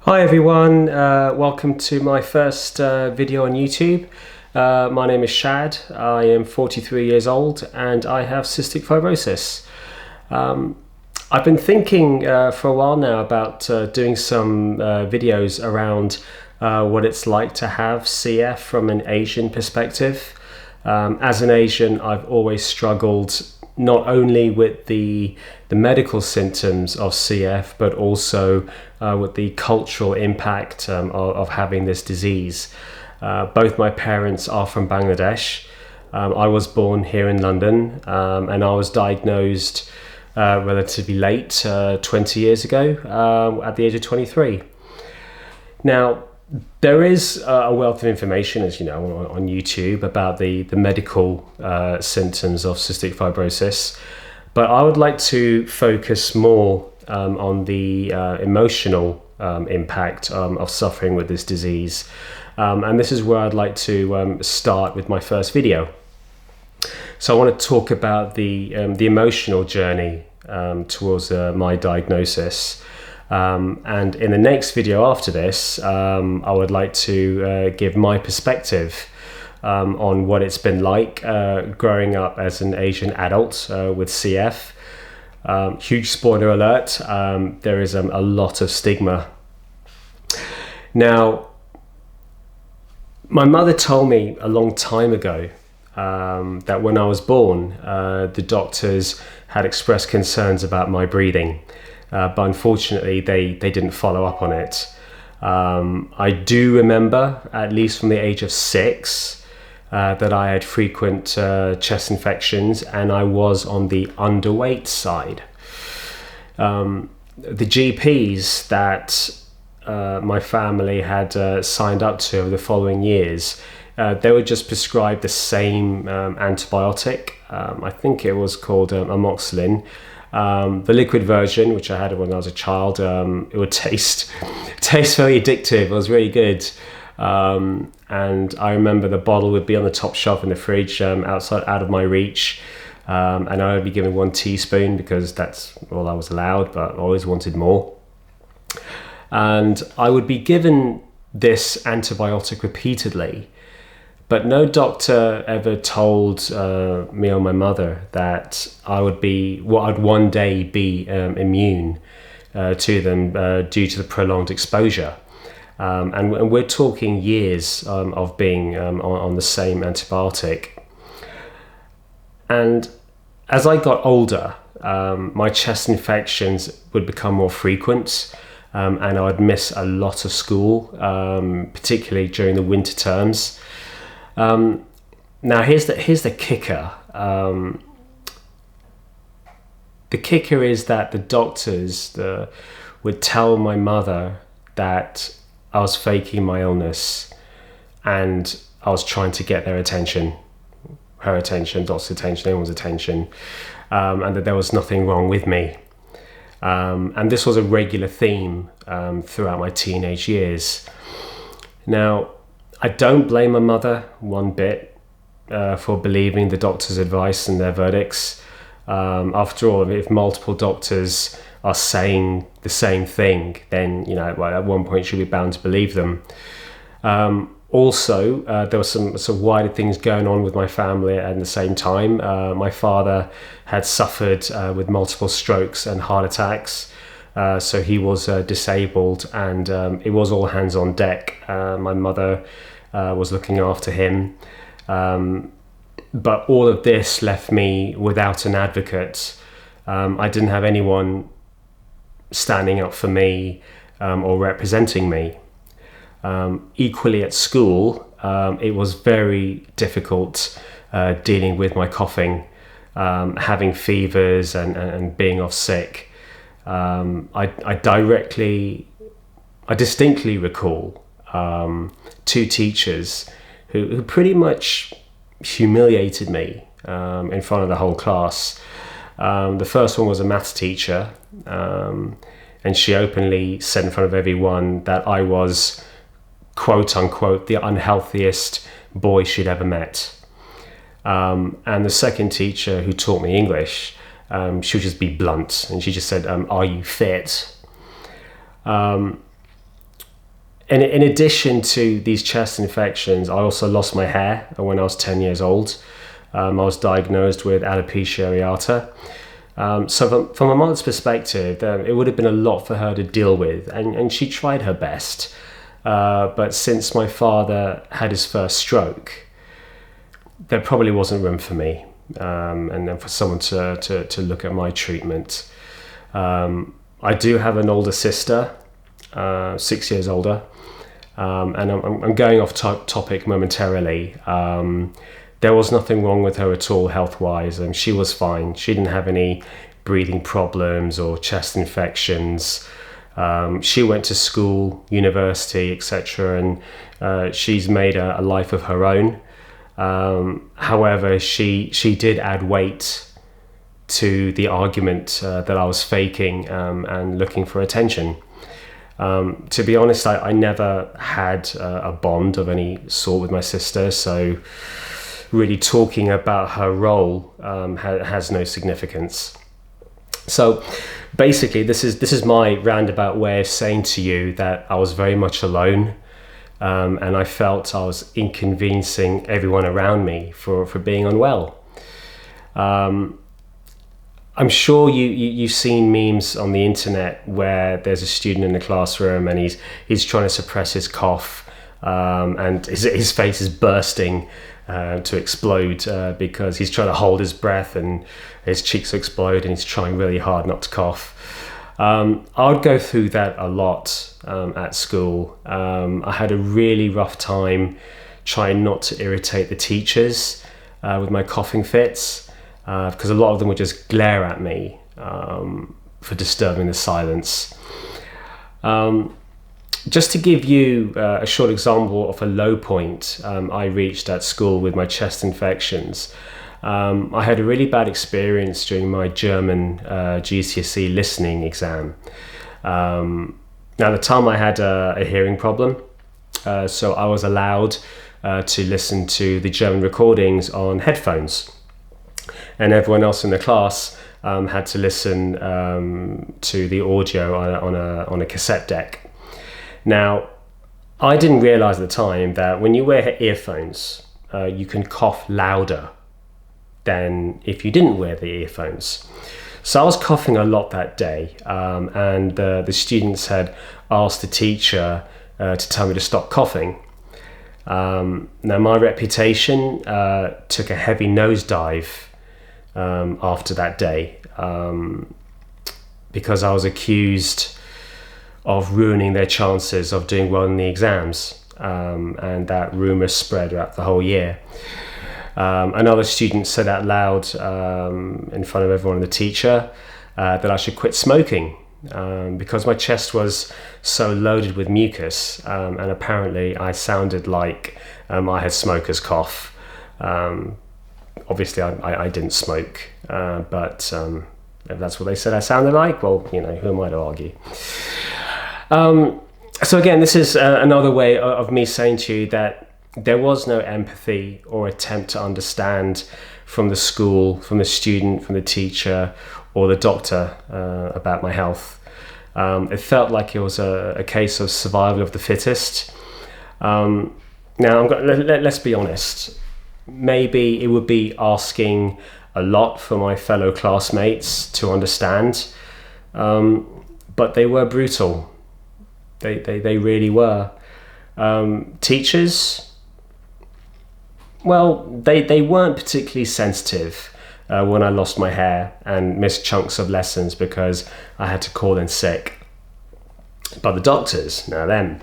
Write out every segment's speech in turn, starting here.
Hi everyone, welcome to my first video on YouTube. My name is Shad, I am 43 years old and I have cystic fibrosis. I've been thinking for a while now about doing some videos around what it's like to have CF from an Asian perspective. As an Asian, I've always struggled not only with the medical symptoms of CF, but also with the cultural impact of having this disease. Both my parents are from Bangladesh. I was born here in London, and I was diagnosed relatively late, 20 years ago, at the age of 23. Now, there is a wealth of information, as you know, on YouTube about the medical symptoms of cystic fibrosis, but I would like to focus more on the emotional impact of suffering with this disease. And this is where I'd like to start with my first video. So I want to talk about the emotional journey towards my diagnosis. And in the next video after this, I would like to give my perspective on what it's been like growing up as an Asian adult with CF. Huge spoiler alert, there is a lot of stigma. Now, my mother told me a long time ago that when I was born, the doctors had expressed concerns about my breathing. But unfortunately, they didn't follow up on it. I do remember, at least from the age of 6, that I had frequent chest infections and I was on the underweight side. The GPs that my family had signed up to over the following years, they would just prescribe the same antibiotic. I think it was called amoxicillin. The liquid version, which I had when I was a child, it would taste very addictive. It was really good. And I remember the bottle would be on the top shelf in the fridge, out of my reach. And I would be given 1 teaspoon because that's all I was allowed, but I always wanted more. And I would be given this antibiotic repeatedly, but no doctor ever told me or my mother that I'd one day be immune to them due to the prolonged exposure. And we're talking years of being on the same antibiotic. And as I got older, my chest infections would become more frequent, and I would miss a lot of school, particularly during the winter terms. Now here's the kicker. The kicker is that the doctors would tell my mother that I was faking my illness and I was trying to get their attention, her attention, doctor's attention, everyone's attention, and that there was nothing wrong with me. And this was a regular theme throughout my teenage years. Now, I don't blame my mother one bit for believing the doctor's advice and their verdicts. After all, if multiple doctors are saying the same thing, then at one point she'll be bound to believe them. Also, there were some wider things going on with my family at the same time. My father had suffered with multiple strokes and heart attacks. So he was disabled, and it was all hands on deck. My mother was looking after him. But all of this left me without an advocate. I didn't have anyone standing up for me or representing me. Equally at school, it was very difficult dealing with my coughing, having fevers and being off sick. I distinctly recall 2 teachers who pretty much humiliated me in front of the whole class. The first one was a maths teacher, and she openly said in front of everyone that I was, quote unquote, the unhealthiest boy she'd ever met. And the second teacher, who taught me English, she would just be blunt, and she just said, "Are you fit?" in addition to these chest infections, I also lost my hair when I was 10 years old. I was diagnosed with alopecia areata. So from my mother's perspective, it would have been a lot for her to deal with, and she tried her best. But since my father had his first stroke, there probably wasn't room for me, and then for someone to look at my treatment. I do have an older sister, 6 years older, and I'm going off topic momentarily. There was nothing wrong with her at all health-wise, and she was fine. She didn't have any breathing problems or chest infections. She went to school, university, etc., and she's made a life of her own. However, she did add weight to the argument that I was faking and looking for attention. To be honest, I never had a bond of any sort with my sister, so really talking about her role has no significance. So basically, this is my roundabout way of saying to you that I was very much alone, and I felt I was inconveniencing everyone around me for being unwell. I'm sure you've seen memes on the internet where there's a student in the classroom and he's trying to suppress his cough, and his face is bursting to explode because he's trying to hold his breath and his cheeks explode and he's trying really hard not to cough. I would go through that a lot at school. I had a really rough time trying not to irritate the teachers with my coughing fits, because a lot of them would just glare at me for disturbing the silence. Just to give you a short example of a low point I reached at school with my chest infections, I had a really bad experience during my German GCSE listening exam. Now, at the time I had a hearing problem, so I was allowed to listen to the German recordings on headphones, and everyone else in the class had to listen to the audio on a cassette deck. Now, I didn't realize at the time that when you wear earphones, you can cough louder than if you didn't wear the earphones. So I was coughing a lot that day, and the students had asked the teacher to tell me to stop coughing. Now, my reputation took a heavy nosedive after that day, because I was accused of ruining their chances of doing well in the exams, and that rumor spread throughout the whole year. Another student said out loud in front of everyone and the teacher that I should quit smoking because my chest was so loaded with mucus, and apparently I sounded like I had smoker's cough. Obviously I didn't smoke, but if that's what they said I sounded like, well, who am I to argue? So again, this is another way of me saying to you that there was no empathy or attempt to understand from the school, from the student, from the teacher, or the doctor about my health. It felt like it was a case of survival of the fittest. Now, let's be honest. Maybe it would be asking a lot for my fellow classmates to understand, but they were brutal. They really were. Teachers, well, they weren't particularly sensitive when I lost my hair and missed chunks of lessons because I had to call in sick. But the doctors, now them,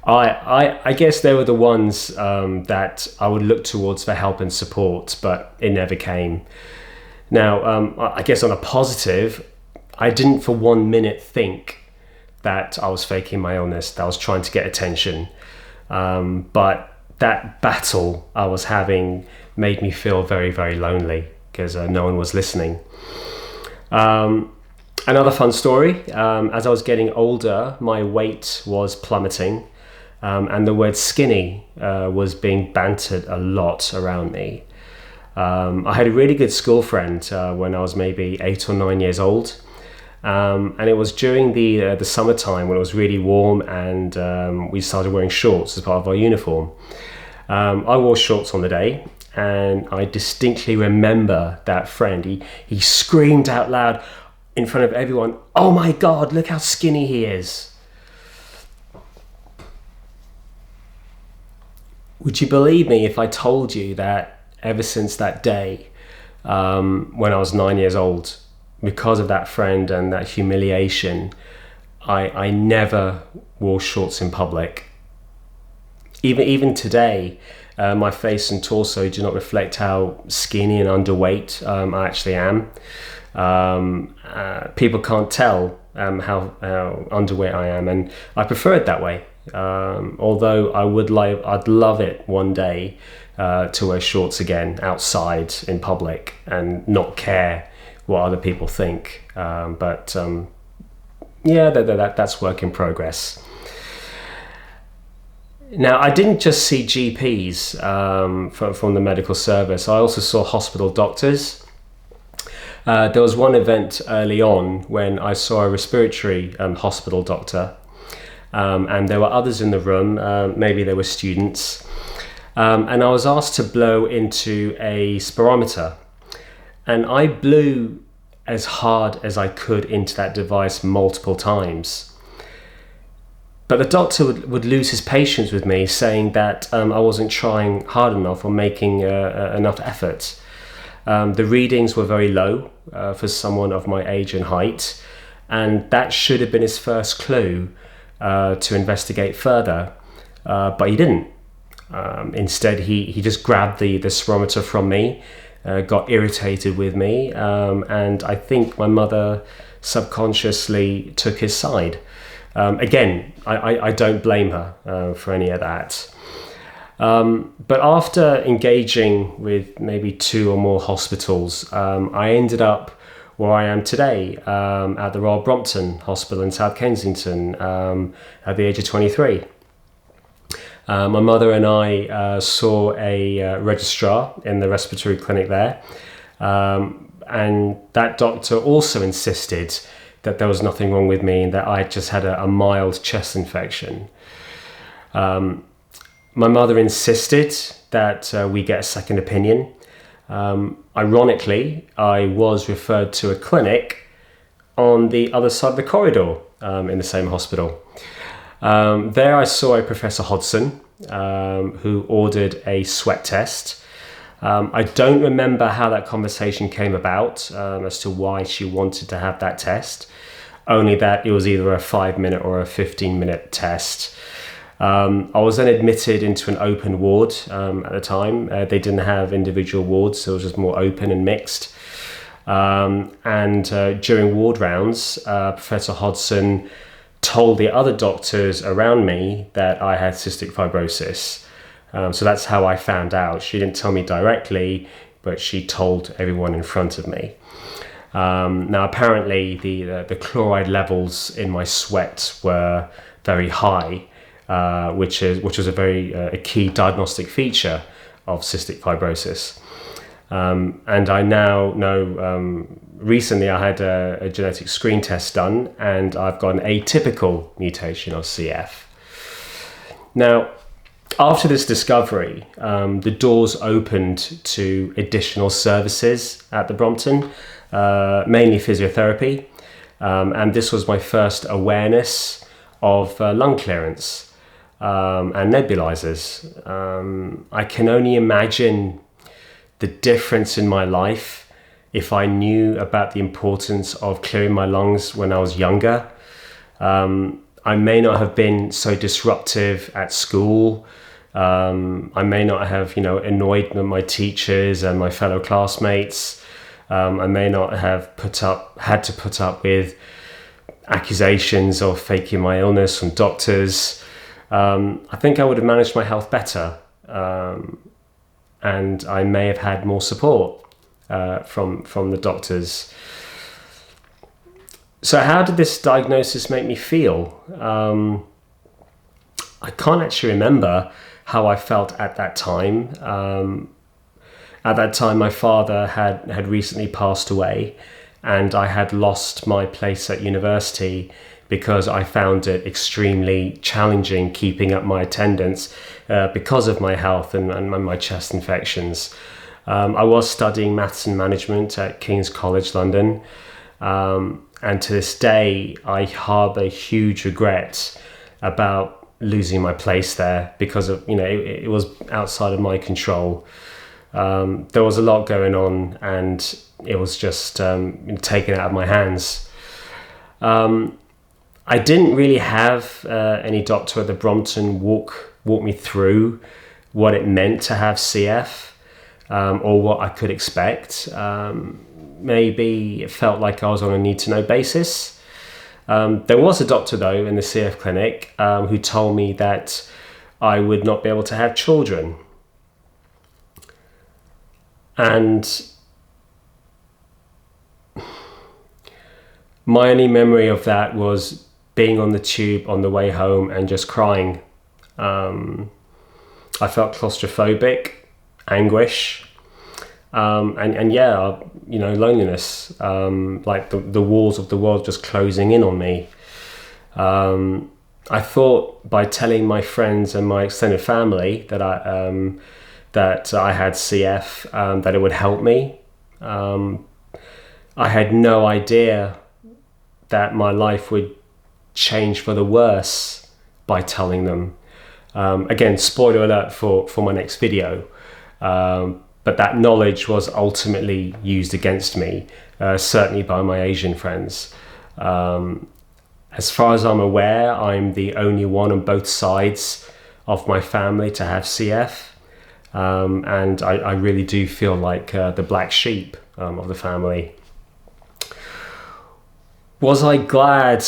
I guess they were the ones that I would look towards for help and support, but it never came. Now, I guess on a positive, I didn't for 1 minute think that I was faking my illness, that I was trying to get attention. But that battle I was having made me feel very, very lonely because no one was listening. Another fun story, as I was getting older, my weight was plummeting, and the word skinny was being bantered a lot around me. I had a really good school friend when I was maybe 8 or 9 years old. And it was during the summertime when it was really warm, and we started wearing shorts as part of our uniform. I wore shorts on the day, and I distinctly remember that friend. He screamed out loud in front of everyone, "Oh my God, look how skinny he is." Would you believe me if I told you that ever since that day, when I was 9 years old, because of that friend and that humiliation, I never wore shorts in public. Even today, my face and torso do not reflect how skinny and underweight I actually am. People can't tell how underweight I am, and I prefer it that way. Although I'd love it one day to wear shorts again outside in public and not care what other people think. But that's work in progress. Now, I didn't just see GPs from the medical service. I also saw hospital doctors. There was one event early on when I saw a respiratory hospital doctor, and there were others in the room. Maybe they were students, and I was asked to blow into a spirometer, and I blew as hard as I could into that device multiple times. But the doctor would lose his patience with me, saying that I wasn't trying hard enough or making enough effort. The readings were very low for someone of my age and height, and that should have been his first clue to investigate further, but he didn't. Instead, he just grabbed the spirometer from me, got irritated with me, and I think my mother subconsciously took his side. Again, I don't blame her for any of that. But after engaging with maybe 2 or more hospitals, I ended up where I am today, at the Royal Brompton Hospital in South Kensington, at the age of 23. My mother and I saw a registrar in the respiratory clinic there, and that doctor also insisted that there was nothing wrong with me and that I just had a mild chest infection. My mother insisted that we get a second opinion. Ironically, I was referred to a clinic on the other side of the corridor in the same hospital. There I saw a Professor Hodson who ordered a sweat test. I don't remember how that conversation came about as to why she wanted to have that test, only that it was either a 5-minute or a 15-minute test. I was then admitted into an open ward at the time. They didn't have individual wards, so it was just more open and mixed. And during ward rounds, Professor Hodson told the other doctors around me that I had cystic fibrosis. So that's how I found out. She didn't tell me directly, but she told everyone in front of me. Now, apparently, the chloride levels in my sweat were very high, which was a key diagnostic feature of cystic fibrosis. And I now know, recently I had a genetic screen test done, and I've got an atypical mutation of CF. Now, after this discovery, the doors opened to additional services at the Brompton, mainly physiotherapy, and this was my first awareness of lung clearance and nebulizers. I can only imagine the difference in my life if I knew about the importance of clearing my lungs when I was younger. I may not have been so disruptive at school. I may not have, annoyed my teachers and my fellow classmates. I may not have had to put up with accusations of faking my illness from doctors. I think I would have managed my health better, and I may have had more support from the doctors. So how did this diagnosis make me feel? I can't actually remember how I felt at that time. At that time, my father had recently passed away, and I had lost my place at university because I found it extremely challenging keeping up my attendance because of my health and my chest infections. I was studying maths and management at King's College London, and to this day I harbour huge regret about losing my place there because of, it was outside of my control. There was a lot going on and it was just taken out of my hands. I didn't really have any doctor at the Brompton walk me through what it meant to have CF, or what I could expect. Maybe it felt like I was on a need-to-know basis. There was a doctor though in the CF clinic who told me that I would not be able to have children. And my only memory of that was being on the tube on the way home and just crying. I felt claustrophobic, anguish, and yeah, loneliness, like the walls of the world just closing in on me. I thought by telling my friends and my extended family that I had CF, that it would help me. I had no idea that my life would change for the worse by telling them. Again, spoiler alert for my next video, but that knowledge was ultimately used against me, certainly by my Asian friends. As far as I'm aware, I'm the only one on both sides of my family to have CF, and I really do feel like the black sheep of the family. Was I glad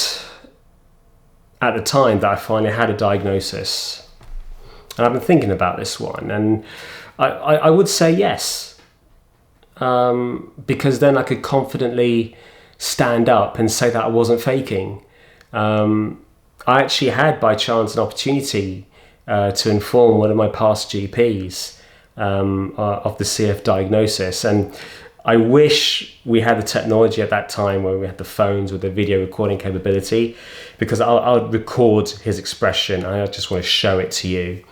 at the time that I finally had a diagnosis? And I've been thinking about this one, and I would say yes, because then I could confidently stand up and say that I wasn't faking. I actually had by chance an opportunity to inform one of my past GPs of the CF diagnosis, and I wish we had the technology at that time where we had the phones with the video recording capability, because I'll record his expression. I just want to show it to you.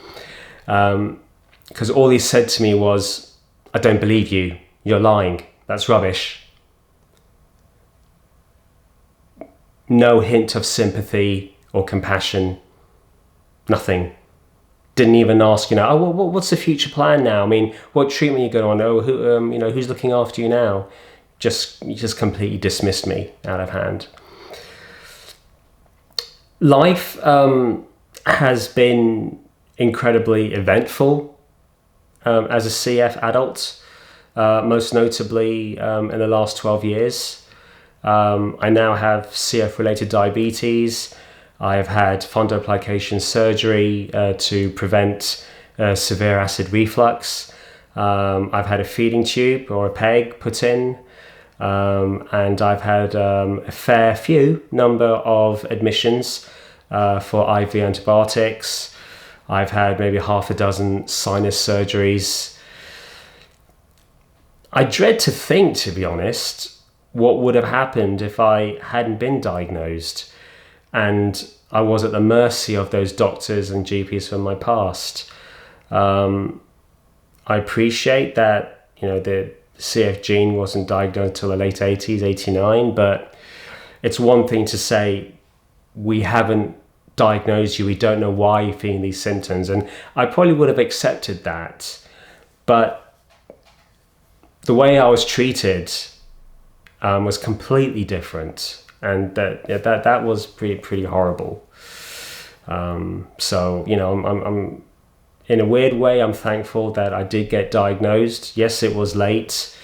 Because all he said to me was, "I don't believe you. You're lying. That's rubbish." No hint of sympathy or compassion. Nothing. Didn't even ask, oh, well, what's the future plan now? I mean, what treatment are you going on? Oh, who's looking after you now? You just completely dismissed me out of hand. Life has been incredibly eventful as a CF adult, most notably in the last 12 years. I now have CF-related diabetes. I have had fundoplication surgery to prevent severe acid reflux. I've had a feeding tube or a peg put in, and I've had a fair few number of admissions for IV antibiotics. I've had maybe half a dozen sinus surgeries. I dread to think, to be honest, what would have happened if I hadn't been diagnosed and I was at the mercy of those doctors and GPs from my past. I appreciate that, the CF gene wasn't diagnosed until the late 80s, 89, but it's one thing to say, we haven't diagnosed you, we don't know why you're feeling these symptoms, and I probably would have accepted that. But the way I was treated was completely different, and that was pretty horrible. So I'm in a weird way, I'm thankful that I did get diagnosed. Yes, it was late,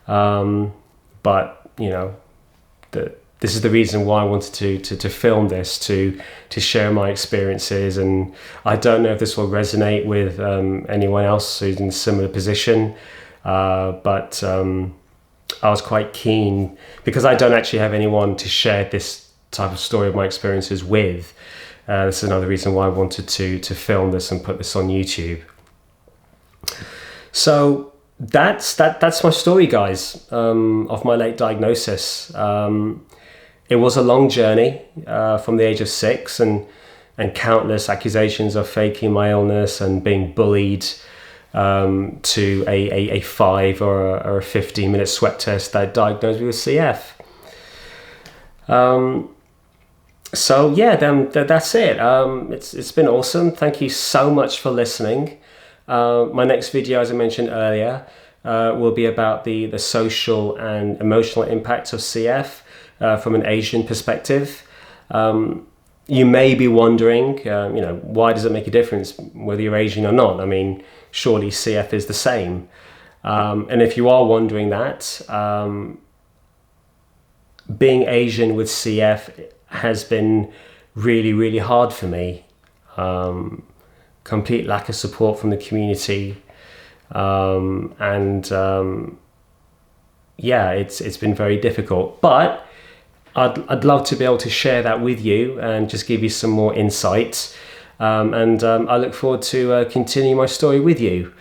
but this is the reason why I wanted to film this, to share my experiences. And I don't know if this will resonate with anyone else who's in a similar position, but I was quite keen, because I don't actually have anyone to share this type of story of my experiences with. This is another reason why I wanted to film this and put this on YouTube. So that's my story, guys, of my late diagnosis. It was a long journey from the age of 6, and countless accusations of faking my illness and being bullied to a 5 or a 15-minute sweat test that diagnosed me with CF. So yeah, then that's it. It's been awesome. Thank you so much for listening. My next video, as I mentioned earlier, will be about the social and emotional impact of CF from an Asian perspective. You may be wondering, why does it make a difference whether you're Asian or not? I mean, surely CF is the same. And if you are wondering that, being Asian with CF has been really, really hard for me. Complete lack of support from the community. Yeah, it's been very difficult. But I'd love to be able to share that with you and just give you some more insights. I look forward to continuing my story with you.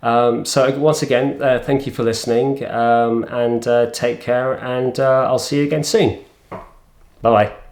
So once again, thank you for listening, and take care, and I'll see you again soon. Bye-bye.